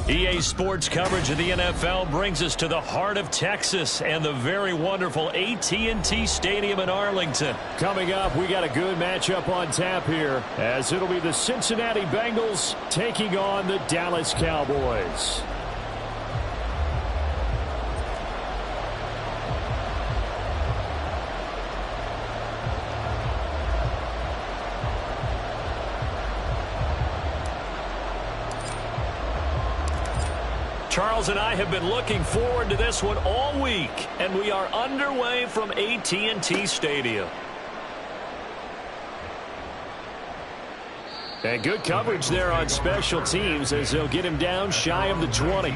EA Sports coverage of the NFL brings us to the heart of Texas and the very wonderful AT&T Stadium in Arlington. Coming up, we got a good matchup on tap here, as it'll be the Cincinnati Bengals taking on the Dallas Cowboys. Charles and I have been looking forward to this one all week, and we are underway from AT&T Stadium. And good coverage there on special teams as they'll get him down shy of the 20.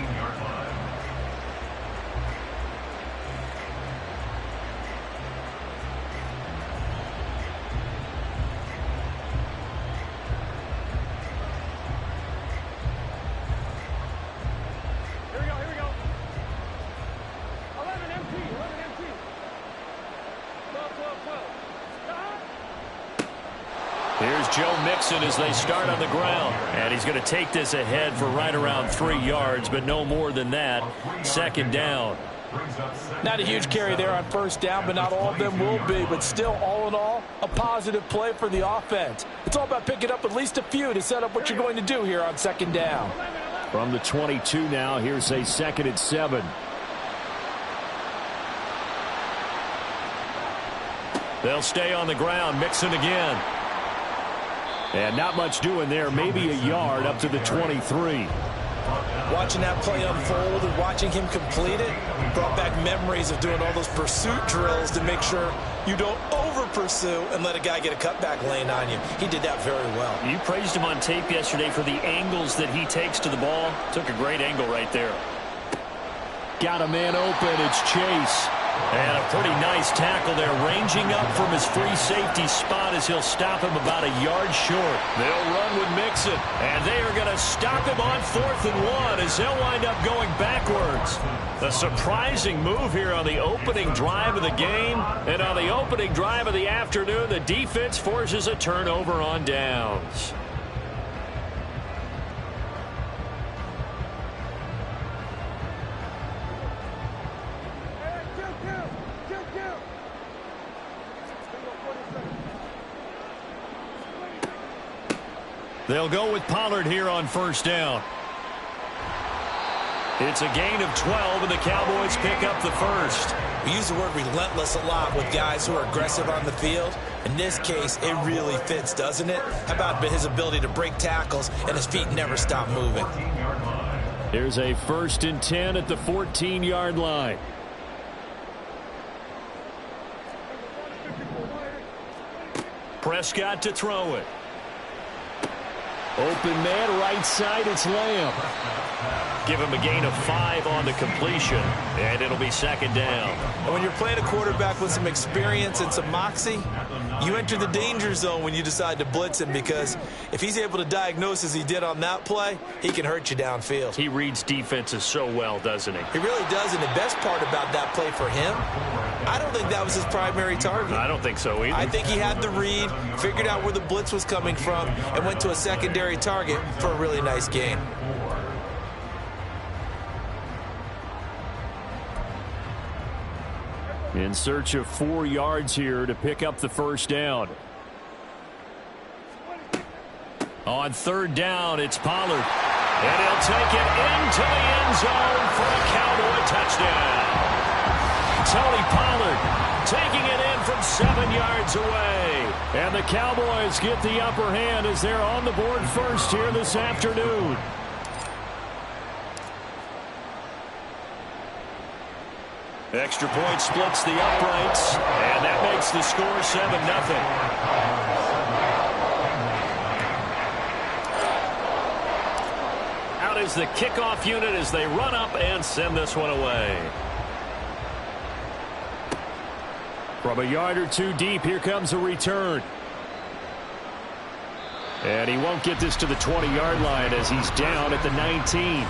Here's Joe Mixon as they start on the ground. And he's going to take this ahead for right around 3 yards, but no more than that. Second down. Not a huge carry there on first down, but not all of them will be. But still, all in all, a positive play for the offense. It's all about picking up at least a few to set up what you're going to do here on second down. From the 22 now, here's a 2nd and 7. They'll stay on the ground. Mixon again. And not much doing there, maybe a yard up to the 23. Watching that play unfold and watching him complete it brought back memories of doing all those pursuit drills to make sure you don't over-pursue and let a guy get a cutback lane on you. He did that very well. You praised him on tape yesterday for the angles that he takes to the ball. Took a great angle right there. Got a man open. It's Chase. And a pretty nice tackle there, ranging up from his free safety spot as he'll stop him about a yard short. They'll run with Mixon, and they are going to stop him on 4th and 1 as they'll wind up going backwards. A surprising move here on the opening drive of the game, and on the opening drive of the afternoon, the defense forces a turnover on downs. They'll go with Pollard here on first down. It's a gain of 12, and the Cowboys pick up the first. We use the word relentless a lot with guys who are aggressive on the field. In this case, it really fits, doesn't it? How about his ability to break tackles and his feet never stop moving? Here's a 1st and 10 at the 14-yard line. Prescott to throw it. Open man, right side, it's Lamb. Give him a gain of 5 on the completion, and it'll be second down. And when you're playing a quarterback with some experience and some moxie, you enter the danger zone when you decide to blitz him, because if he's able to diagnose as he did on that play, he can hurt you downfield. He reads defenses so well, doesn't he? He really does, and the best part about that play for him, I don't think that was his primary target. I don't think so either. I think he had the read, figured out where the blitz was coming from, and went to a secondary target for a really nice gain. In search of 4 yards here to pick up the first down. On third down, it's Pollard. And he'll take it into the end zone for a Cowboy touchdown. Tony Pollard taking it in from 7 yards away. And the Cowboys get the upper hand as they're on the board first here this afternoon. Extra point splits the uprights, and that makes the score 7-0. Out is the kickoff unit as they run up and send this one away. From a yard or 2 deep, here comes a return. And he won't get this to the 20-yard line as he's down at the 19.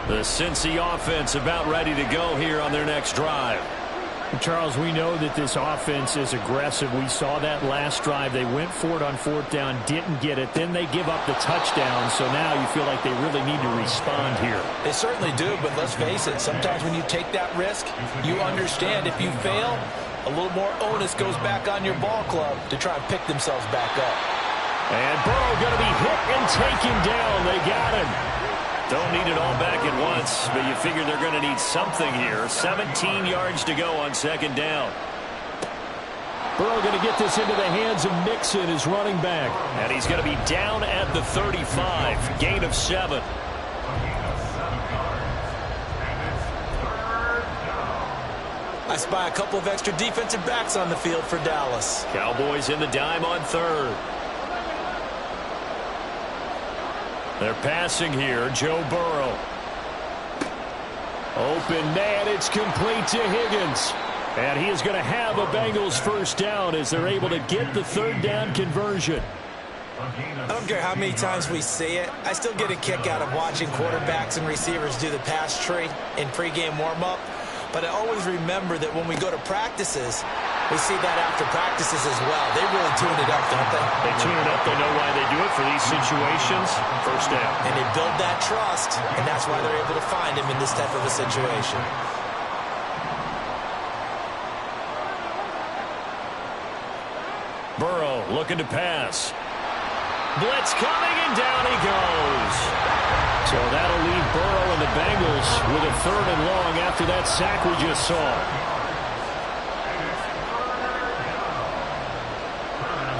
The Cincy offense about ready to go here on their next drive. Charles, we know that this offense is aggressive. We saw that last drive. They went for it on fourth down, didn't get it. Then they give up the touchdown. So now you feel like they really need to respond here. They certainly do, but let's face it. Sometimes when you take that risk, you understand if you fail, a little more onus goes back on your ball club to try and pick themselves back up. And Burrow going to be hit and taken down. They got him. Don't need it all back at once, but you figure they're going to need something here. 17 yards to go on second down. Burrow going to get this into the hands of Mixon, his running back. And he's going to be down at the 35. Gain of 7. I spy a couple of extra defensive backs on the field for Dallas. Cowboys in the dime on third. They're passing here. Joe Burrow. Open man. It's complete to Higgins. And he is going to have a Bengals first down as they're able to get the third down conversion. I don't care how many times we see it. I still get a kick out of watching quarterbacks and receivers do the pass tree in pregame warm-up. But I always remember that when we go to practices, we see that after practices as well. They really tune it up, don't they? They tune it up. They know why they do it for these situations. First down. And they build that trust, and that's why they're able to find him in this type of a situation. Burrow looking to pass. Blitz coming, and down he goes. So that'll leave Burrow and the Bengals with a third and long after that sack we just saw.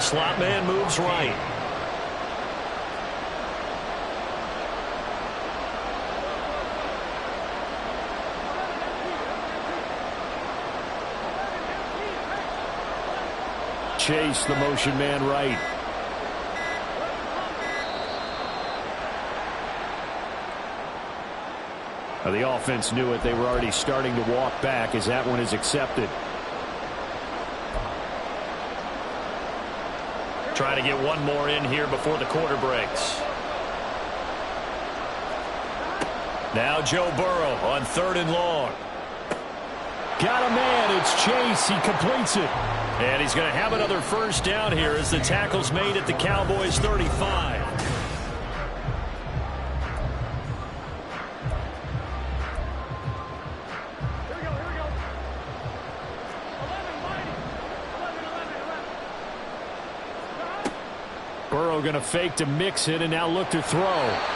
Slot man moves right. Chase, the motion man right. Now the offense knew it. They were already starting to walk back as that one is accepted. Trying to get one more in here before the quarter breaks. Now Joe Burrow on third and long. Got a man. It's Chase. He completes it. And he's going to have another first down here as the tackle's made at the Cowboys' 35. Burrow going to fake to Mixon and now look to throw.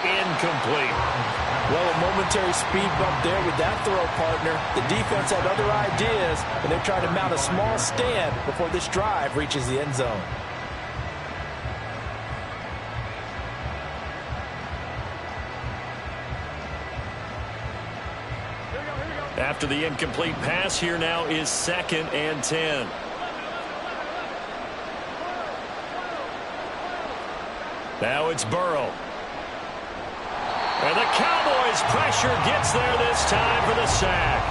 Incomplete. Well, a momentary speed bump there with that throw, partner. The defense had other ideas, and they're trying to mount a small stand before this drive reaches the end zone. After the incomplete pass, here now is 2nd and 10. Now it's Burrow. And the Cowboys pressure gets there this time for the sack.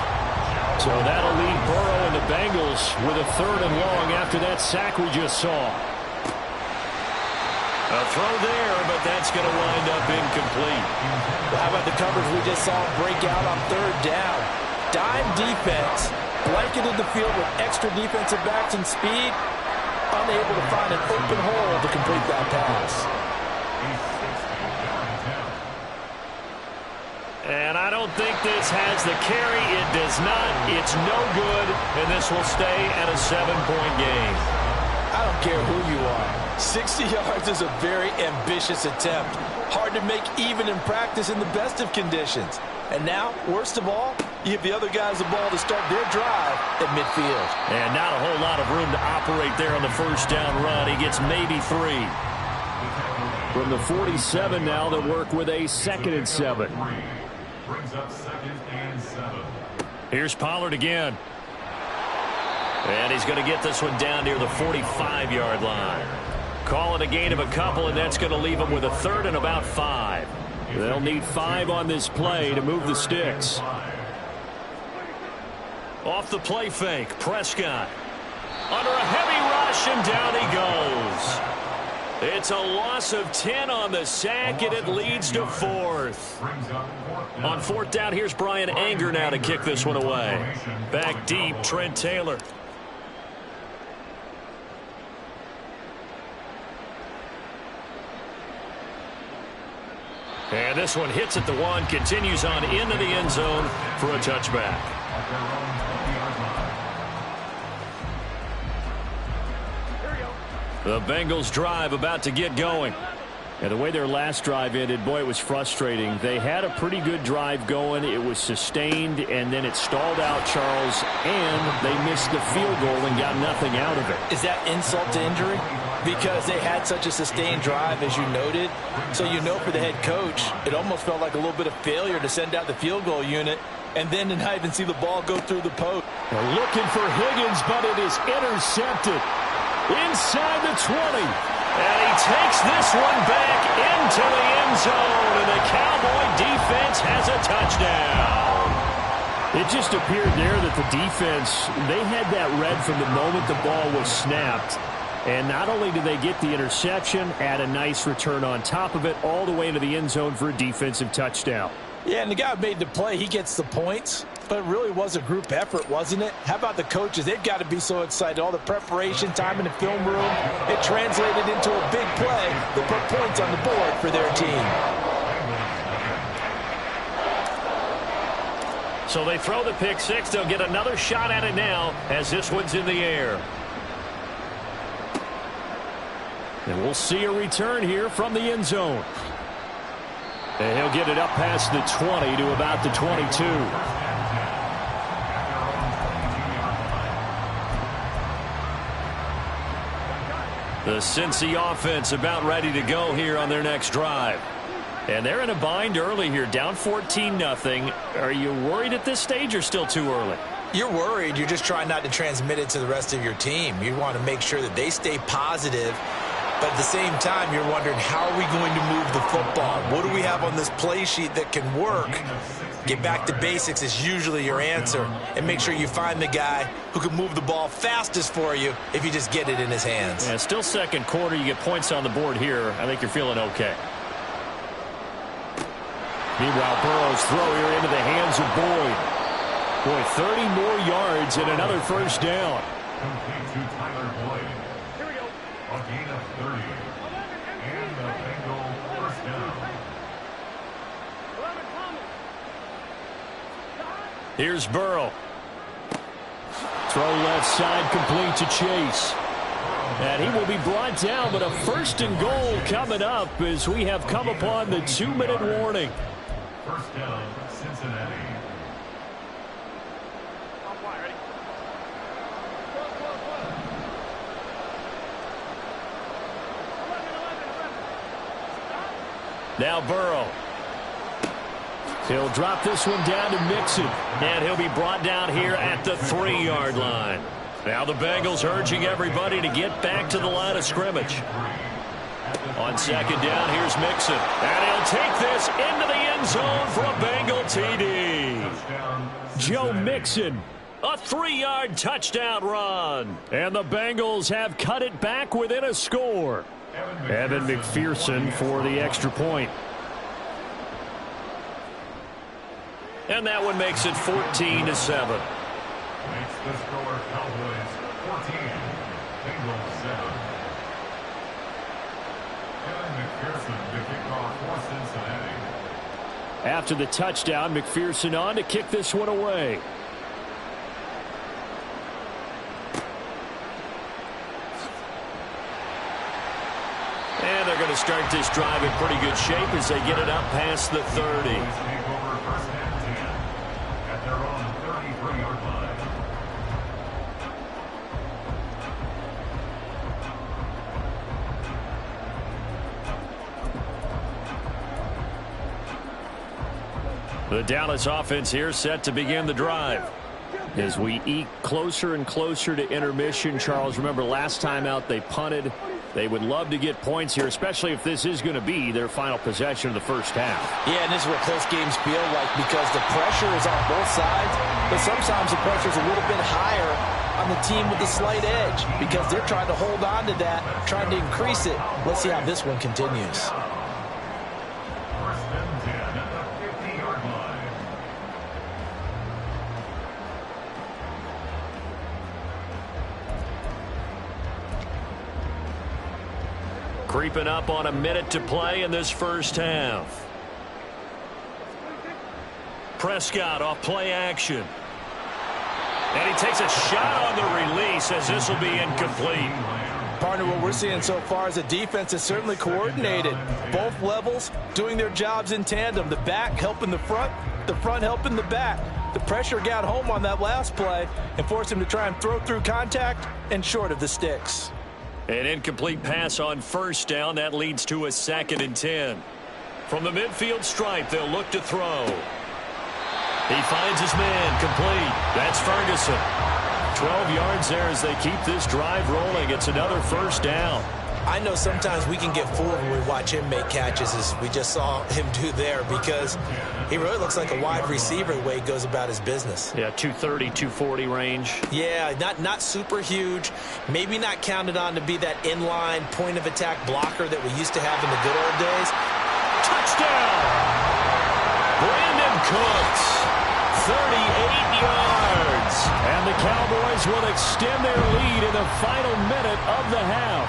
So that'll leave Burrow and the Bengals with a third and long after that sack we just saw. A throw there, but that's going to wind up incomplete. Well, how about the coverage we just saw break out on third down? Dime defense, blanketed the field with extra defensive backs and speed, unable to find an open hole to complete that pass. And I don't think this has the carry. It does not. It's no good, and this will stay at a 7-point game. I don't care who you are. 60 yards is a very ambitious attempt. Hard to make even in practice in the best of conditions. And now, worst of all, you give the other guys the ball to start their drive at midfield. And not a whole lot of room to operate there on the first down run. He gets maybe 3. From the 47 now, they'll work with a 2nd and 7. Brings up 2nd and 7. Here's Pollard again. And he's going to get this one down near the 45-yard line. Call it a gain of a couple, and that's going to leave him with a third and about 5. They'll need 5 on this play to move the sticks. Off the play fake, Prescott. Under a heavy rush, and down he goes. It's a loss of 10 on the sack, and it leads to fourth. On fourth down, here's Brian Anger now to kick this one away. Back deep, Trent Taylor. And this one hits at the one, continues on into the end zone for a touchback. The Bengals drive about to get going. And the way their last drive ended, boy, it was frustrating. They had a pretty good drive going. It was sustained, and then it stalled out, Charles, and they missed the field goal and got nothing out of it. Is that insult to injury? Because they had such a sustained drive, as you noted. So you know for the head coach, it almost felt like a little bit of failure to send out the field goal unit and then to not even see the ball go through the post. They're looking for Higgins, but it is intercepted inside the 20. And he takes this one back into the end zone, and the Cowboy defense has a touchdown. It just appeared there that the defense, they had that read from the moment the ball was snapped. And not only did they get the interception, add a nice return on top of it, all the way into the end zone for a defensive touchdown. Yeah, and the guy who made the play, he gets the points. But it really was a group effort, wasn't it? How about the coaches? They've got to be so excited. All the preparation time in the film room, it translated into a big play that put points on the board for their team. So they throw the pick six. They'll get another shot at it now as this one's in the air. And we'll see a return here from the end zone. And he'll get it up past the 20 to about the 22. The Cincy offense about ready to go here on their next drive. And they're in a bind early here, down 14-0. Are you worried at this stage or still too early? You're worried. You're just trying not to transmit it to the rest of your team. You want to make sure that they stay positive. But at the same time, you're wondering, how are we going to move the football? What do we have on this play sheet that can work? Get back to basics is usually your answer. And make sure you find the guy who can move the ball fastest for you if you just get it in his hands. Yeah, still second quarter. You get points on the board here. I think you're feeling okay. Meanwhile, Burrow's throw here into the hands of Boyd. Boy, 30 more yards and another first down. Complete to Tyler Boyd. Here we go. A gain of 30. And the Bengal first down. Here's Burrow. Throw left side complete to Chase. And he will be brought down, but a first and goal coming up as we have come upon the 2-minute warning. First down, Cincinnati. Now Burrow. He'll drop this one down to Mixon. And he'll be brought down here at the 3-yard line. Now the Bengals urging everybody to get back to the line of scrimmage. On second down, here's Mixon. And he'll take this into the end zone for a Bengal TD. Joe Mixon. A 3-yard touchdown run. And the Bengals have cut it back within a score. Evan McPherson for the extra point. And that one makes it 14-7. Makes the score Cowboys 14, Bengals 7. Evan McPherson to kick off for Cincinnati. After the touchdown, McPherson on to kick this one away. And they're going to start this drive in pretty good shape as they get it up past the 30. The Dallas offense here set to begin the drive. As we eke closer and closer to intermission, Charles, remember last time out they punted. They would love to get points here, especially if this is going to be their final possession of the first half. Yeah, and this is what close games feel like because the pressure is on both sides, but sometimes the pressure is a little bit higher on the team with the slight edge because they're trying to hold on to that, trying to increase it. Let's see how this one continues. First and 10 at the 50-yard line. Creeping up on a minute to play in this first half. Prescott off play action. And he takes a shot on the release as this will be incomplete. Partner, what we're seeing so far is the defense is certainly coordinated. Both levels doing their jobs in tandem. The back helping the front helping the back. The pressure got home on that last play and forced him to try and throw through contact and short of the sticks. An incomplete pass on first down. That leads to a 2nd and 10. From the midfield stripe, they'll look to throw. He finds his man complete. That's Ferguson. 12 yards there as they keep this drive rolling. It's another first down. I know sometimes we can get fooled when we watch him make catches as we just saw him do there because he really looks like a wide receiver the way he goes about his business. Yeah, 230, 240 range. Yeah, not super huge. Maybe not counted on to be that inline point of attack blocker that we used to have in the good old days. Touchdown! Brandon Cooks. 38 yards. And the Cowboys will extend their lead in the final minute of the half.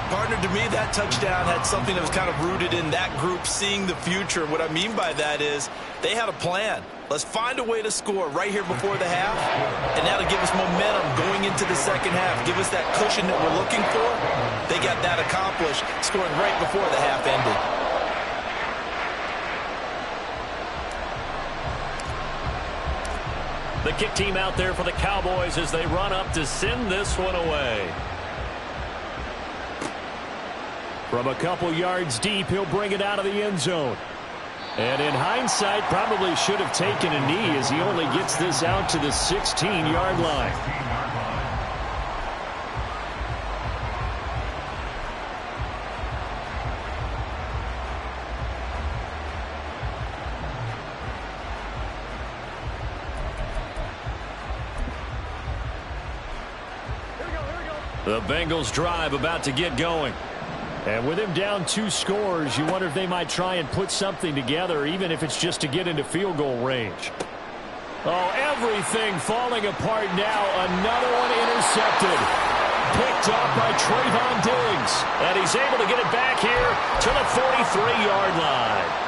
Partner, to me, that touchdown had something that was kind of rooted in that group seeing the future. What I mean by that is they had a plan. Let's find a way to score right here before the half, and that'll give us momentum going into the second half. Give us that cushion that we're looking for. They got that accomplished, scoring right before the half ended. The kick team out there for the Cowboys as they run up to send this one away. From a couple yards deep, he'll bring it out of the end zone. And in hindsight, probably should have taken a knee as he only gets this out to the 16-yard line. The Bengals drive about to get going. And with him down 2 scores, you wonder if they might try and put something together, even if it's just to get into field goal range. Oh, everything falling apart now. Another one intercepted. Picked up by Trayvon Diggs. And he's able to get it back here to the 43-yard line.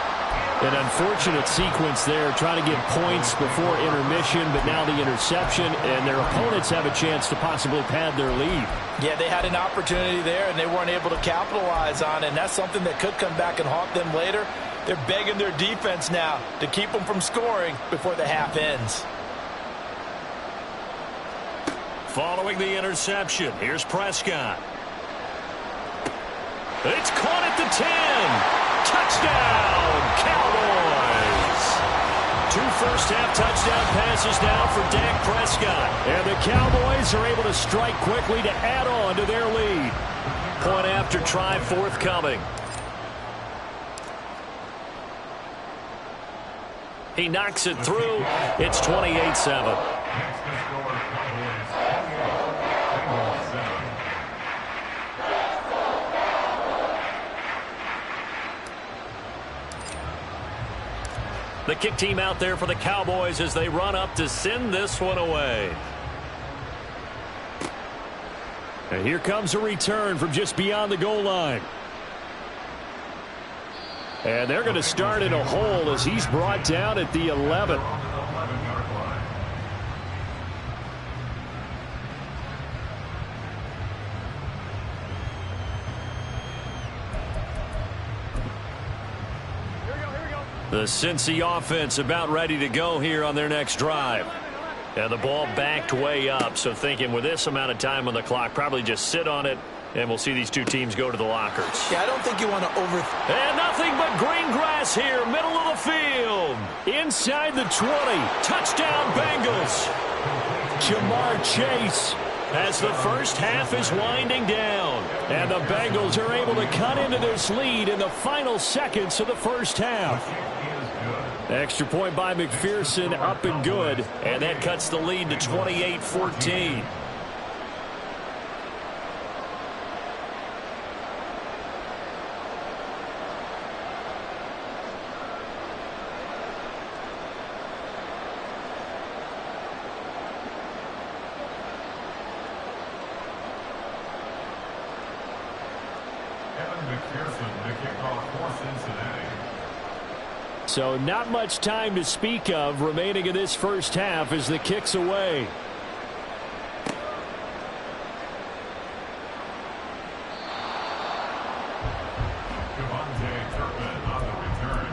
An unfortunate sequence there, trying to get points before intermission, but now the interception, and their opponents have a chance to possibly pad their lead. Yeah, they had an opportunity there, and they weren't able to capitalize on it, and that's something that could come back and haunt them later. They're begging their defense now to keep them from scoring before the half ends. Following the interception, here's Prescott. It's caught at the 10. Touchdown, Cowboys. 2 first-half touchdown passes now for Dak Prescott. And the Cowboys are able to strike quickly to add on to their lead. Point after try forthcoming. He knocks it through. It's 28-7. The kick team out there for the Cowboys as they run up to send this one away. And here comes a return from just beyond the goal line. And they're going to start in a hole as he's brought down at the 11. The Cincy offense about ready to go here on their next drive. And the ball backed way up, so thinking with this amount of time on the clock, probably just sit on it, and we'll see these two teams go to the lockers. Yeah, I don't think you want to And nothing but green grass here, middle of the field. Inside the 20. Touchdown, Bengals. Jamar Chase. As the first half is winding down. And the Bengals are able to cut into this lead in the final seconds of the first half. Extra point by McPherson, up and good. And that cuts the lead to 28-14. So not much time to speak of remaining in this first half as the kick's away. Devontae Turpin on the return.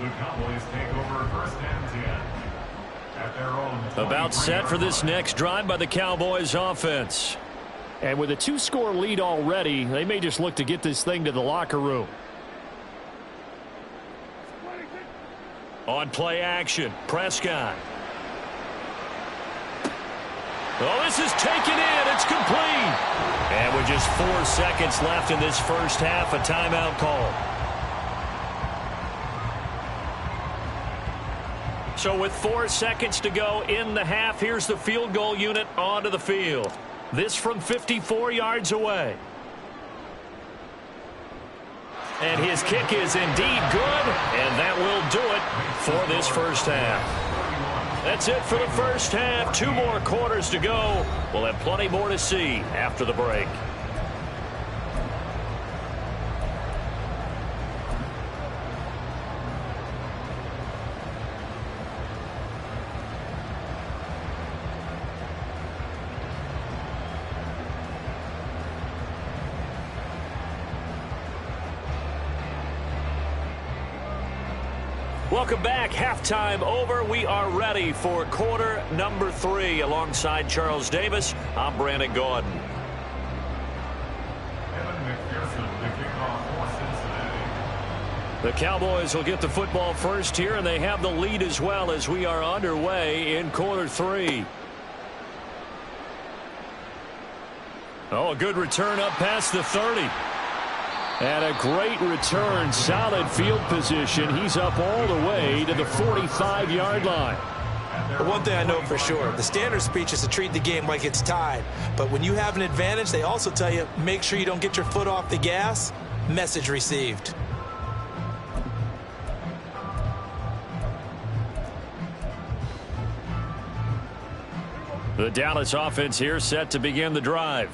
The Cowboys take over first and 10 at their own. About set for this next drive by the Cowboys offense. And with a 2-score lead already, they may just look to get this thing to the locker room. On play action, Prescott. Oh, this is taken in. It's complete. And with just 4 seconds left in this first half, a timeout call. So with 4 seconds to go in the half, here's the field goal unit onto the field. This from 54 yards away. And his kick is indeed good, and that will do it for this first half. That's it for the first half. 2 more quarters to go. We'll have plenty more to see after the break. Welcome back. Halftime over. We are ready for quarter number 3. Alongside Charles Davis, I'm Brandon Gaudin. Evan McPherson, the kickoff for Cincinnati. The Cowboys will get the football first here, and they have the lead as well as we are underway in quarter 3. Oh, a good return up past the 30. And a great return, solid field position. He's up all the way to the 45-yard line. But one thing I know for sure, the standard speech is to treat the game like it's tied. But when you have an advantage, they also tell you, make sure you don't get your foot off the gas. Message received. The Dallas offense here set to begin the drive.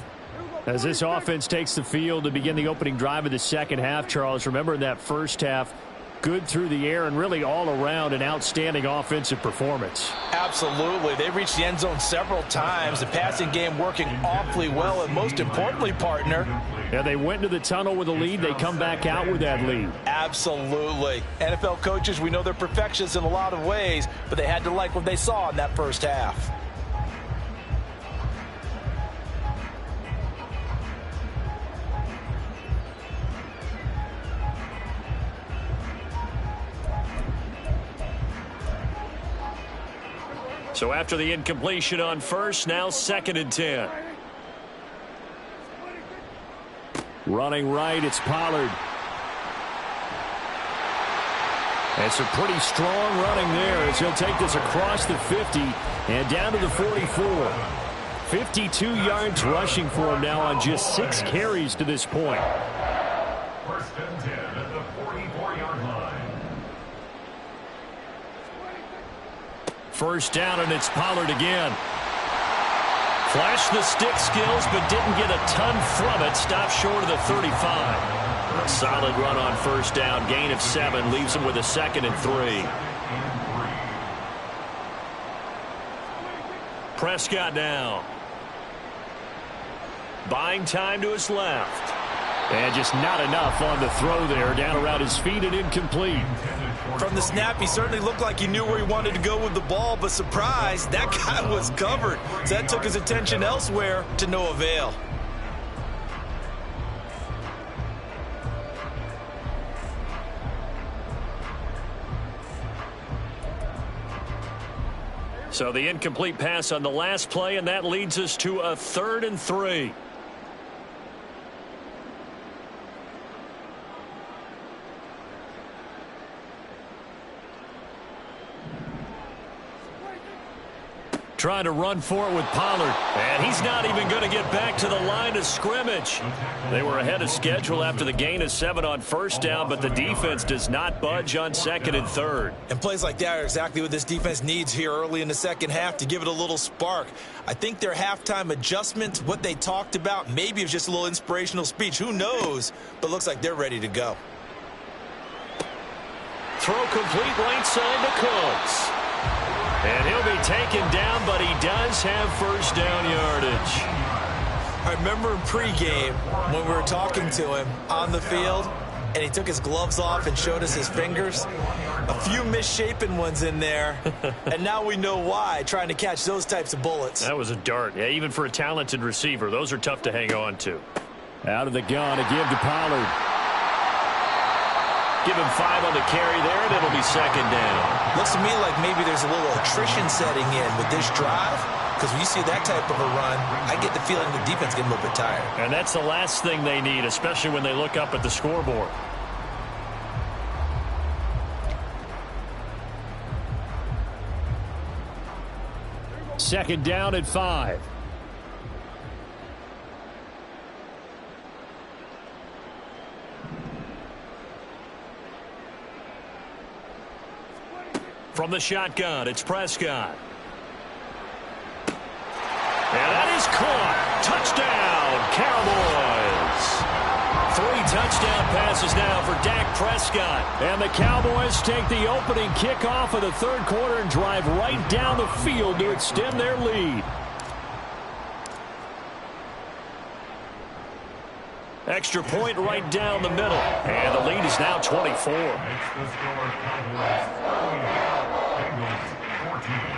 As this offense takes the field to begin the opening drive of the second half, Charles, remember in that first half, good through the air and really all around an outstanding offensive performance. Absolutely. They reached the end zone several times. The passing game working awfully well, and most importantly, partner. Yeah, they went into the tunnel with a lead. They come back out with that lead. Absolutely. NFL coaches, we know they're perfectionists in a lot of ways, but they had to like what they saw in that first half. So after the incompletion on first, now 2nd and 10. Running right, it's Pollard. And some pretty strong running there as he'll take this across the 50 and down to the 44. 52 yards rushing for him now on just 6 carries to this point. First and 10 at the 44-yard line. First down, and it's Pollard again. Flashed the stick skills, but didn't get a ton from it. Stopped short of the 35. A solid run on first down. Gain of 7 leaves him with a 2nd and 3. Prescott now. Buying time to his left. And just not enough on the throw there. Down around his feet and incomplete. From the snap, he certainly looked like he knew where he wanted to go with the ball, but surprise, that guy was covered. So that took his attention elsewhere to no avail. So the incomplete pass on the last play, and that leads us to a 3rd and 3. Trying to run for it with Pollard. And he's not even going to get back to the line of scrimmage. They were ahead of schedule after the gain of 7 on first down, but the defense does not budge on 2nd and 3rd. And plays like that are exactly what this defense needs here early in the second half to give it a little spark. I think their halftime adjustment, what they talked about, maybe it was just a little inspirational speech. Who knows? But looks like they're ready to go. Throw complete right side to Cooks. And he'll be taken down, but he does have first down yardage. I remember in pregame when we were talking to him on the field, and he took his gloves off and showed us his fingers. A few misshapen ones in there, and now we know why, trying to catch those types of bullets. That was a dart. Yeah, even for a talented receiver, those are tough to hang on to. Out of the gun to give to Pollard. Give him 5 on the carry there, and it'll be 2nd down. Looks to me like maybe there's a little attrition setting in with this drive, because when you see that type of a run, I get the feeling the defense getting a little bit tired. And that's the last thing they need, especially when they look up at the scoreboard. Second down at 5. From the shotgun, it's Prescott. And that is caught. Touchdown, Cowboys. 3 touchdown passes now for Dak Prescott. And the Cowboys take the opening kickoff of the 3rd quarter and drive right down the field to extend their lead. Extra point right down the middle. And the lead is now 24. Makes the score Cowboys 28, Bengals 14.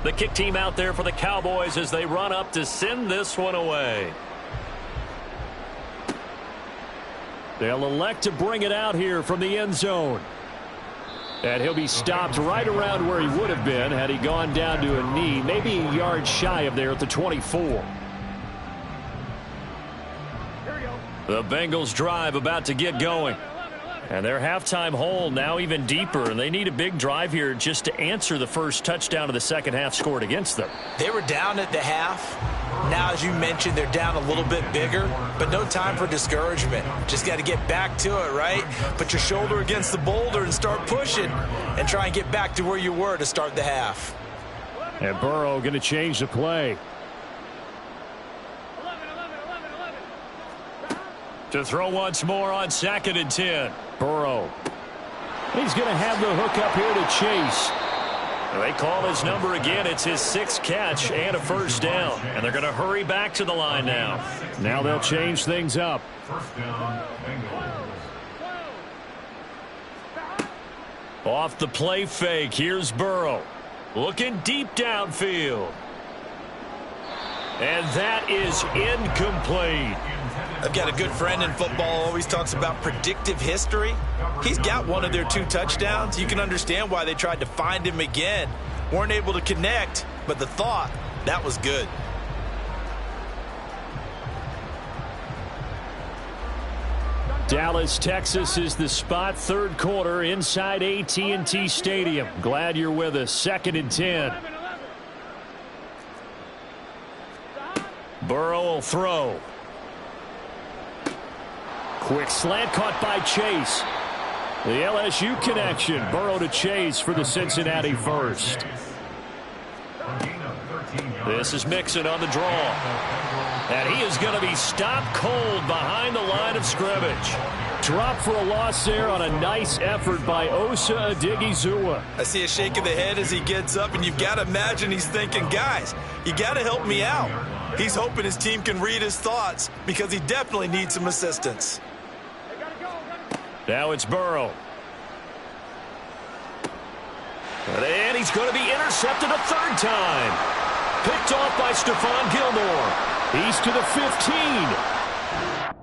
The kick team out there for the Cowboys as they run up to send this one away. They'll elect to bring it out here from the end zone. And he'll be stopped right around where he would have been had he gone down to a knee, maybe a yard shy of there at the 24. The Bengals drive about to get going. And their halftime hole now even deeper, and they need a big drive here just to answer the first touchdown of the second half scored against them. They were down at the half. Now, as you mentioned, they're down a little bit bigger, but no time for discouragement. Just got to get back to it, right? Put your shoulder against the boulder and start pushing and try and get back to where you were to start the half. And Burrow going to change the play. To throw once more on 2nd and 10. Burrow. He's going to have the hook up here to Chase. They call his number again. It's his 6th catch and a first down. And they're going to hurry back to the line now. Now they'll change things up. First down, Bengals. Off the play fake, here's Burrow. Looking deep downfield. And that is incomplete. I've got a good friend in football, always talks about predictive history. He's got one of their 2 touchdowns. You can understand why they tried to find him again. Weren't able to connect, but the thought, that was good. Dallas, Texas is the spot, 3rd quarter inside AT&T Stadium. Glad you're with us. 2nd and 10. Burrow will throw. Quick slant caught by Chase. The LSU connection. Burrow to Chase for the Cincinnati first. This is Mixon on the draw. And he is going to be stopped cold behind the line of scrimmage. Drop for a loss there on a nice effort by Osa Odighizuwa. I see a shake of the head as he gets up, and you've got to imagine he's thinking, guys, you got to help me out. He's hoping his team can read his thoughts because he definitely needs some assistance. Now it's Burrow. And he's going to be intercepted a 3rd time. Picked off by Stephon Gilmore. He's to the 15.